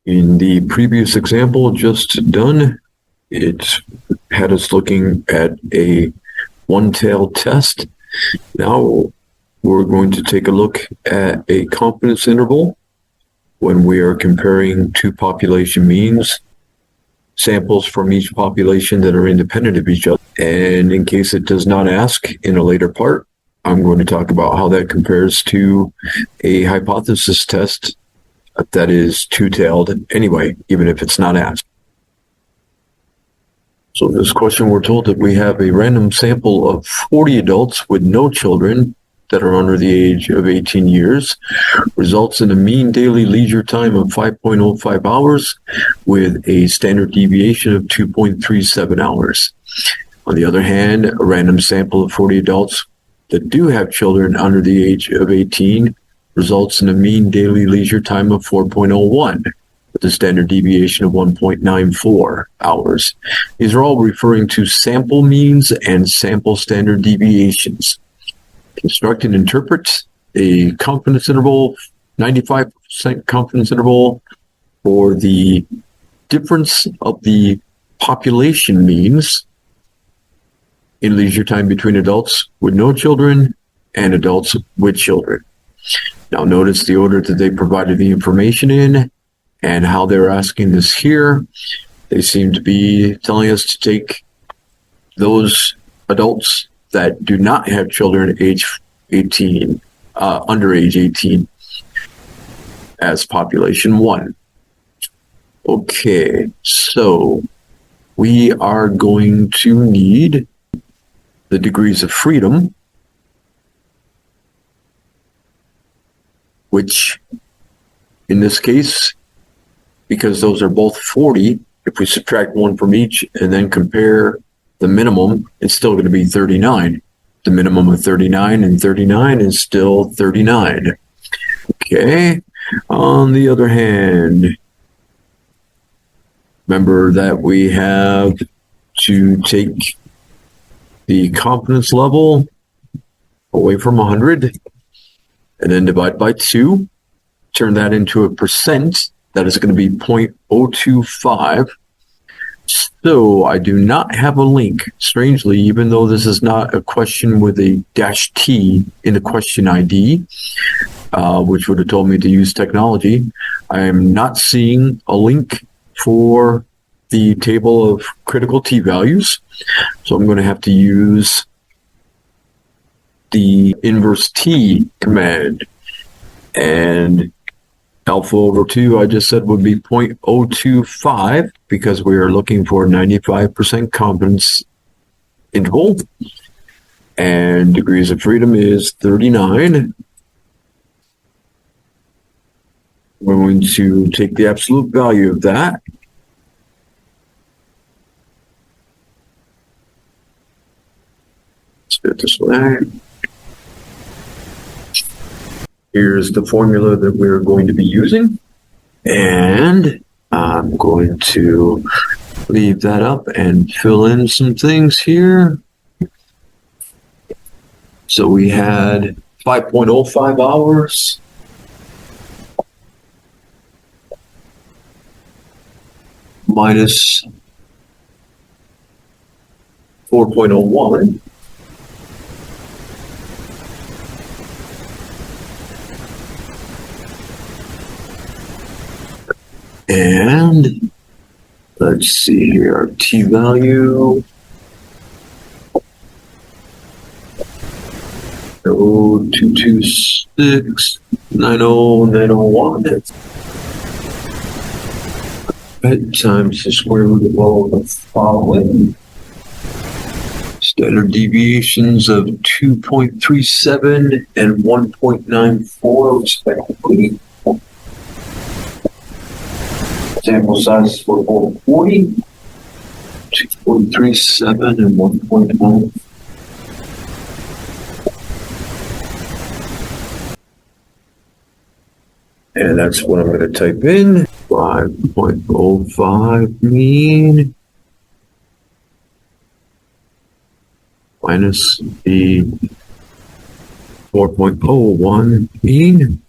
In the previous example just done, it had us looking at a one-tailed test. Now we're going to take a look at a confidence interval when we are comparing two population means, samples from each population that are independent of each other. And in case it does not ask in a later part, I'm going to talk about how that compares to a hypothesis test that is two-tailed anyway, even if it's not asked. So this question, we're told that we have a random sample of 40 adults with no children that are under the age of 18 years, results in a mean daily leisure time of 5.05 hours with a standard deviation of 2.37 hours. On the other hand, a random sample of 40 adults that do have children under the age of 18 results in a mean daily leisure time of 4.01 with a standard deviation of 1.94 hours. These are all referring to sample means and sample standard deviations. Construct and interpret a confidence interval, 95% confidence interval for the difference of the population means in leisure time between adults with no children and adults with children. Now notice the order that they provided the information in and how they're asking this here. They seem to be telling us to take those adults that do not have children age 18, under age 18, as population 1. Okay, so we are going to need the degrees of freedom, which in this case, because those are both 40, if we subtract one from each and then compare the minimum, it's still going to be 39. The minimum of 39 and 39 is still 39. Okay. On the other hand, remember that we have to take the confidence level away from 100 and then divide by 2. Turn that into a percent. That is going to be 0.025. So I do not have a link, strangely, even though this is not a question with a -T in the question ID, which would have told me to use technology. I am not seeing a link for the table of critical T values. So I'm going to have to use the inverse T command. And alpha over 2, I just said, would be 0.025 because we are looking for 95% confidence interval. And degrees of freedom is 39. We're going to take the absolute value of that. Let's do it this way. Here's the formula that we're going to be using, and I'm going to leave that up and fill in some things here. So we had 5.05 hours minus 4.01. And let's see here, our T value. 0226 90901. That times the square root of all of the following. Standard deviations of 2.37 and 1.94 respectively. Sample sizes were all 40, 2.37 and 1.9. And that's what I'm going to type in. 5.05 mean minus the 4.01 mean. I'm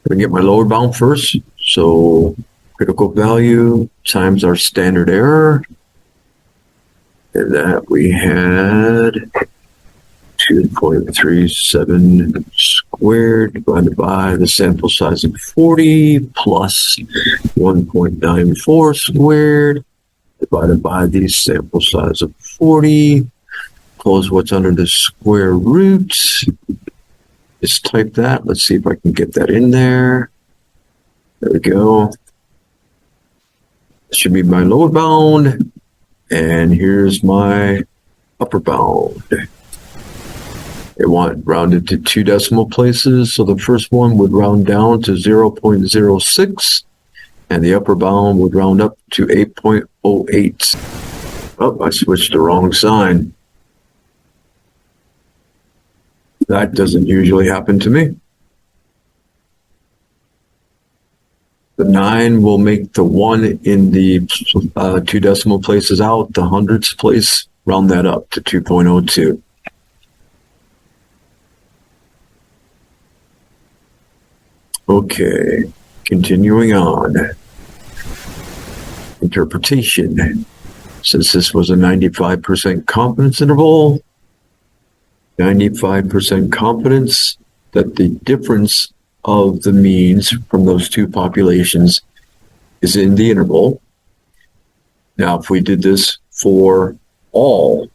going to get my lower bound first. So critical value times our standard error. And that we had 2.37 squared divided by the sample size of 40 plus 1.94 squared divided by the sample size of 40. Close what's under the square root. Just type that. Let's see if I can get that in there. There we go. This should be my lower bound. And here's my upper bound. It rounded to 2 decimal places. So the first one would round down to 0.06. And the upper bound would round up to 8.08. Oh, I switched the wrong sign. That doesn't usually happen to me. The 9 will make the 1 in the 2 decimal places out, the hundredths place, round that up to 2.02. Okay, continuing on. Interpretation. Since this was a 95% confidence interval, 95% confidence that the difference of the means from those two populations is in the interval. Now, if we did this for all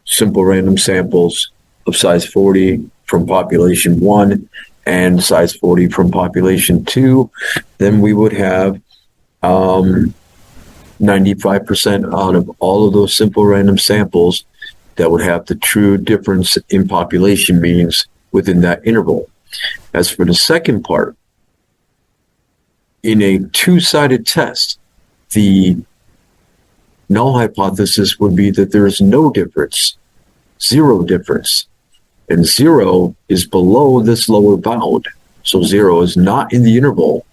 simple random samples of size 40 from population 1 and size 40 from population 2, then we would have 95% out of all of those simple random samples that would have the true difference in population means within that interval. As for the second part, in a two-sided test, the null hypothesis would be that there is no difference, zero difference. And 0 is below this lower bound. So 0 is not in the interval.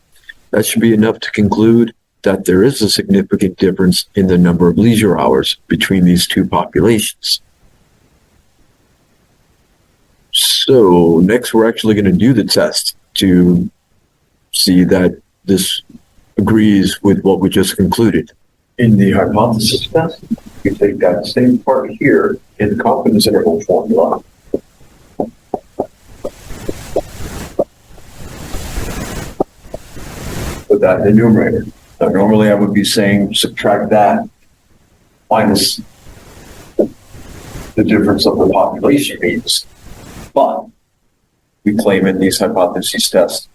That should be enough to conclude that there is a significant difference in the number of leisure hours between these two populations. So next, we're actually going to do the test to see that this agrees with what we just concluded. In the hypothesis test, we take that same part here in the confidence interval formula. Put that in the numerator. Now, normally I would be saying subtract that minus the difference of the population means. But we claim in these hypothesis tests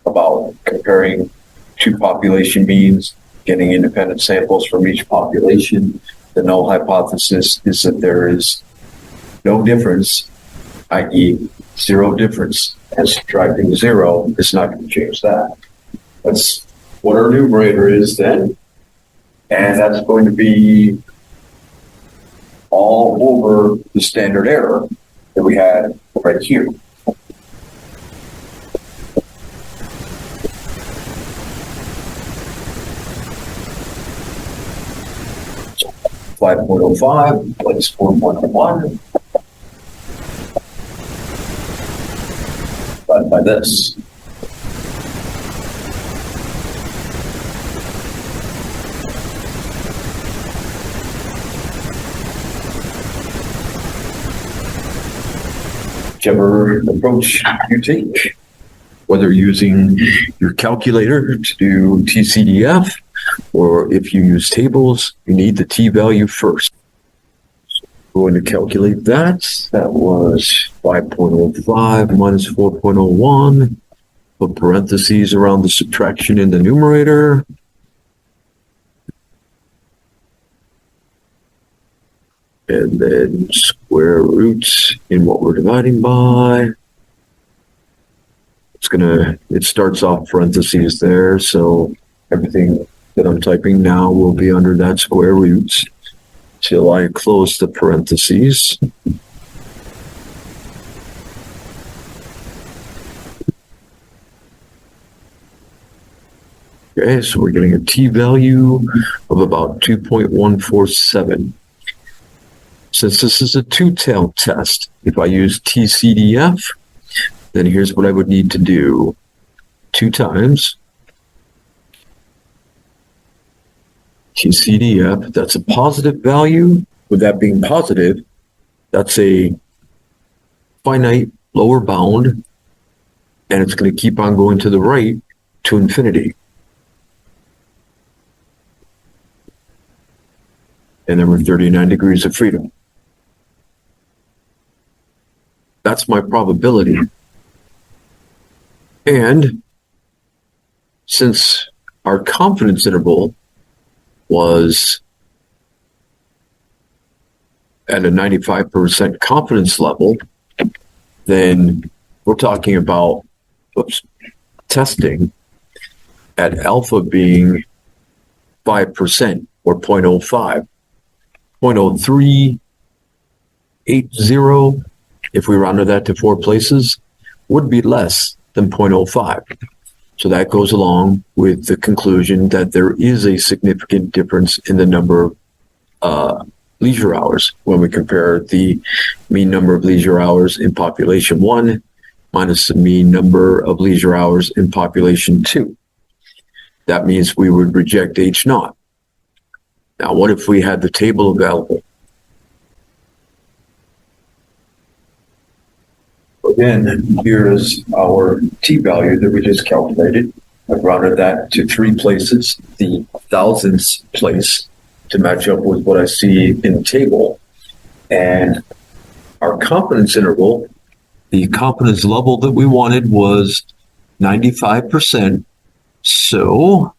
about comparing two population means, getting independent samples from each population. The null hypothesis is that there is no difference, i.e. zero difference, and subtracting 0 is not going to change that. That's what our numerator is then. And that's going to be all over the standard error that we had right here. So 5.05 plus 4.01 divided by this. Whichever approach you take, whether using your calculator to do TCDF, or if you use tables, you need the t-value first. So going to calculate that. That was 5.05 minus 4.01. Put parentheses around the subtraction in the numerator. And then square roots in what we're dividing by. It starts off parentheses there, so everything that I'm typing now will be under that square roots till I close the parentheses. Okay, so we're getting a t-value of about 2.147. Since this is a two-tailed test, if I use TCDF, then here's what I would need to do 2 times TCDF. That's a positive value. With that being positive, that's a finite lower bound, and it's going to keep on going to the right to infinity. And then we're 39 degrees of freedom. That's my probability. And since our confidence interval was at a 95% confidence level, then we're talking about testing at alpha being 5% or 0.05. 0.0380, if we rounded that to 4 places, would be less than 0.05. So that goes along with the conclusion that there is a significant difference in the number of leisure hours when we compare the mean number of leisure hours in population 1 minus the mean number of leisure hours in population 2. That means we would reject H naught. Now, what if we had the table available? Again, here's our t-value that we just calculated. I've rounded that to 3 places, the thousandths place, to match up with what I see in the table. And our confidence interval, the confidence level that we wanted was 95%. So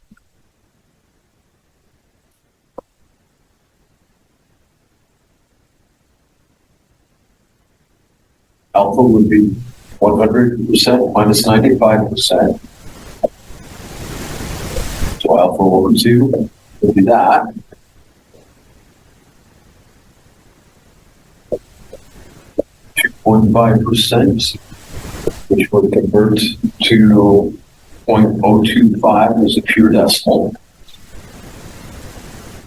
alpha would be 100% minus 95%. So alpha over 2 would be that. .5%, which would convert to 0.025 as a pure decimal.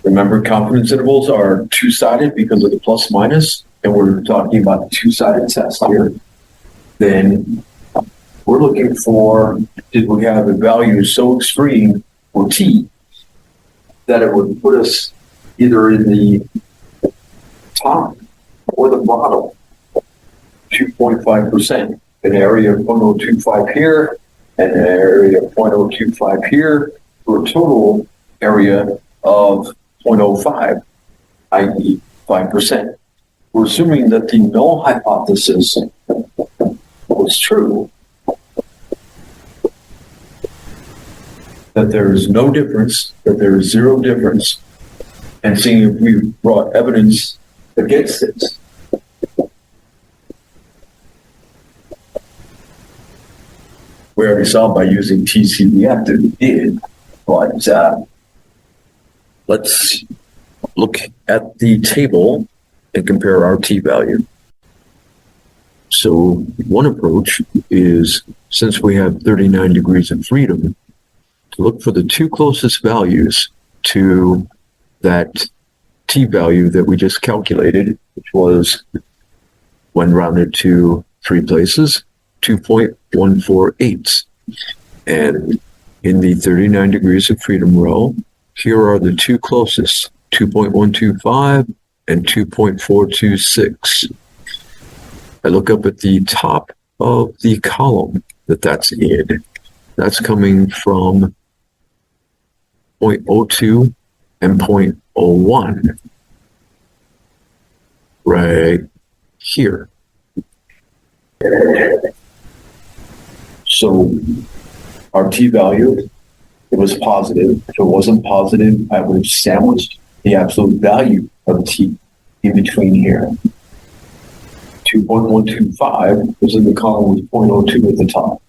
Remember, confidence intervals are two-sided because of the plus minus, and we're talking about the two-sided test here. Then we're looking for, did we have a value so extreme for t that it would put us either in the top or the bottom? 2.5%, an area of 0.025 here, and an area of 0.025 here, for a total area of 0.05, i.e. 5%. We're assuming that the null hypothesis was true, that there is no difference, that there is zero difference, and seeing if we brought evidence against it. We already saw by using TCDF that we did, but let's look at the table and compare our t-value. So one approach is, since we have 39 degrees of freedom, to look for the 2 closest values to that t-value that we just calculated, which was, when rounded to 3 places, 2.148. And in the 39 degrees of freedom row, here are the 2 closest, 2.125 and 2.426. I look up at the top of the column that's in. That's coming from 0.02 and 0.01 right here. So our t-value, it was positive. If it wasn't positive, I would have sandwiched the absolute value of t in between here. 2.125 was in the column with 0.02 at the top.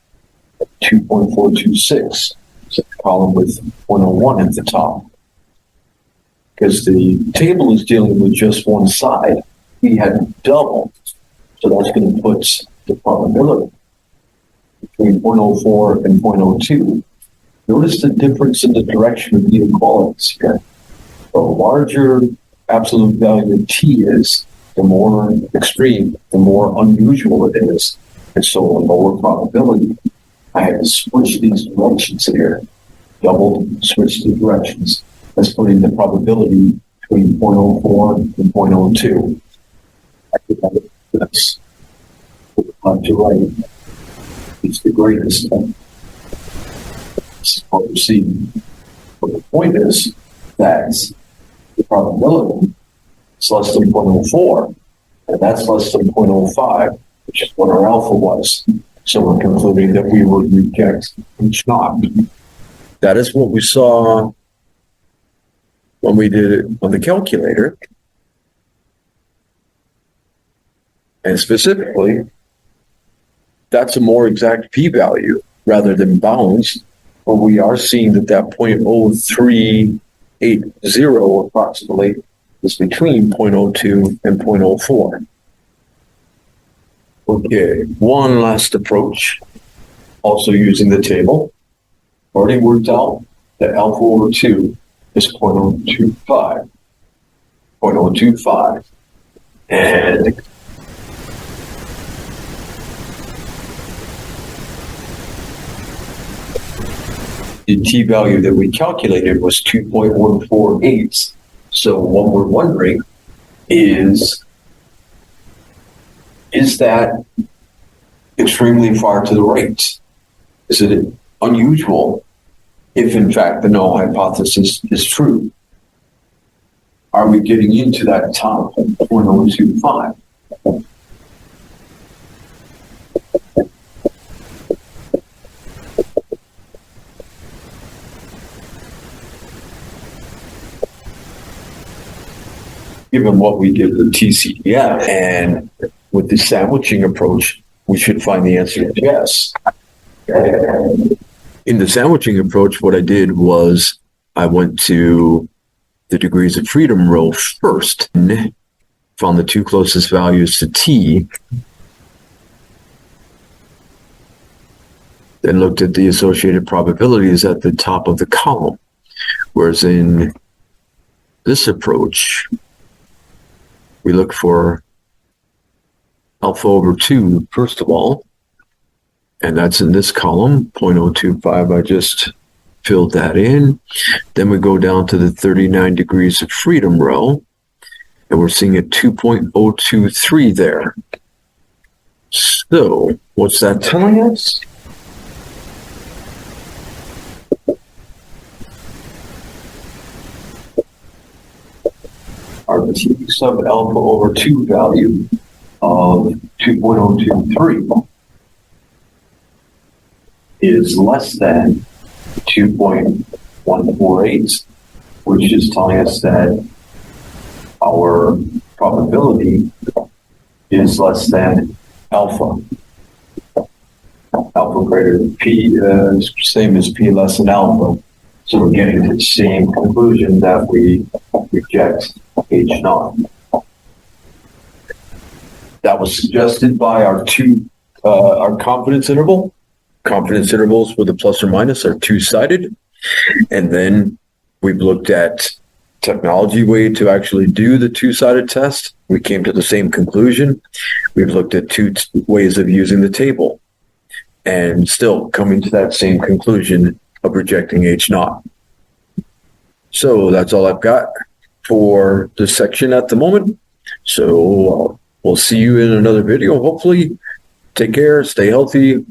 2.426 is in the column with 0.01 at the top. Because the table is dealing with just one side, we had double. So that's going to put the probability between 0.04 and 0.02. Notice the difference in the direction of the inequalities here. The larger absolute value of t is, the more extreme, the more unusual it is, and so a lower probability. I had to switch these directions here. Doubled, switch the directions. That's putting the probability between 0.04 and 0.02. That's to right. It's the greatest. This is what we're seeing. But the point is that the probability is less than 0.04, and that's less than 0.05, which is what our alpha was. So we're concluding that we would reject H naught. That is what we saw when we did it on the calculator. And specifically, that's a more exact p-value rather than bounds, but we are seeing that 0.0380 approximately is between 0.02 and 0.04. Okay, one last approach, also using the table. Already worked out that alpha over 2 is 0.025. 0.025. And the t-value that we calculated was 2.148. So what we're wondering is that extremely far to the right? Is it unusual if, in fact, the null hypothesis is true? Are we getting into that top 0.025? Given what we did with TCDF and with the sandwiching approach, we should find the answer is yes. In the sandwiching approach, what I did was I went to the degrees of freedom row first, found the two closest values to t, then looked at the associated probabilities at the top of the column. Whereas in this approach, we look for alpha over 2, first of all, and that's in this column, 0.025. I just filled that in. Then we go down to the 39 degrees of freedom row, and we're seeing a 2.023 there. So what's that telling us? Our t sub alpha over 2 value of 2.023 is less than 2.148, which is telling us that our probability is less than alpha. Alpha greater than p, same as p less than alpha. So we're getting to the same conclusion that we reject H naught. That was suggested by our our confidence interval. Confidence intervals with a plus or minus are two-sided. And then we've looked at technology way to actually do the two-sided test. We came to the same conclusion. We've looked at two ways of using the table and still coming to that same conclusion of rejecting H naught. So that's all I've got for this section at the moment. So we'll see you in another video. Hopefully, take care, stay healthy,